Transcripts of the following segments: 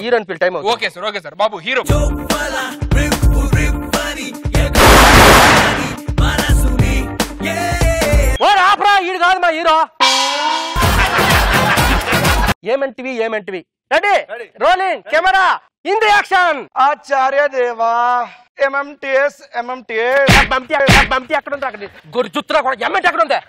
heroine పిల్ time okay sir okay sir బాబు hero ఆపరా ఈడు కాదు మా హీరో ఏమంటివి ready rolling camera in the action ఆచార్య దేవా ఎంఎంటిఎస్ బంతి ఎక్కడ ఉంది అక్కడ గొర్రె కూడా ఎమ్మెంటి ఎక్కడ ఉంది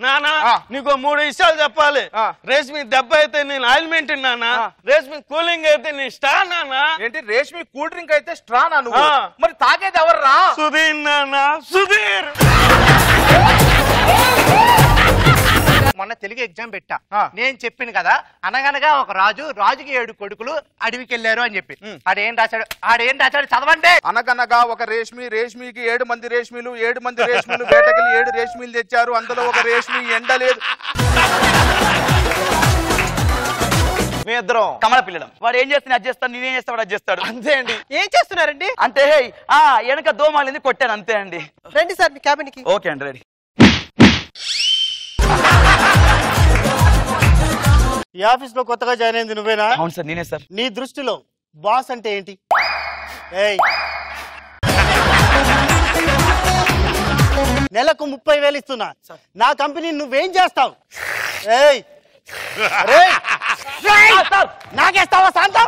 నానా నీకు 3 విషయాలు చెప్పాలి రేష్మి దెబ్బ అయితే నేను ఆయిల్మెంట్ నానా రేష్మి కూలింగ్ అయితే నేను స్టా నానా ఏంటి రేష్మి కూల్ డ్రింక్ అయితే స్ట్రా నువ్వు మరి తాగేది ఎవర్రా సుధీర్ నానా సుధీర్ మొన్న తెలుగు ఎగ్జామ్ పెట్టా నేను చెప్పింది కదా అనగనగా ఒక రాజుకి 7 కొడుకులు అడవికి వెళ్ళారు అని చెప్పి ఆడేం రాశాడు చదవండి అనగనగా ఒక రేష్మికి 7 మంది రేష్మిలు 7 మంది రేష్మిలు వేటకెళ్ళి 7 రేష్మిలు తెచ్చారు అందులో ఒక రేష్మి ఎండలేదు మీ ఇద్దరం కమల పిల్లడం వాడు ఏం చేస్తాను అది చేస్తాను నేనేం చేస్తా వాడు అది చేస్తాడు అంతే అండి ఏం చేస్తున్నారండి అంటే వెనక దోమాలింది కొట్టాను అంతే అండి రండి సార్ మీ క్యాబిన్ కి ఓకే అండి రెడీ ఈ ఆఫీస్ లో కొత్తగా జాయిన్ అయింది నువ్వేనా అవును సార్ నేనే సార్ నీ దృష్టిలో బాస్ అంటే ఏంటి ఏయ్ నెలకు 30,000 ఇస్తున్నా నా కంపెనీ నువ్వేం చేస్తావు ఏయ్ నాకేస్తావా శాంతం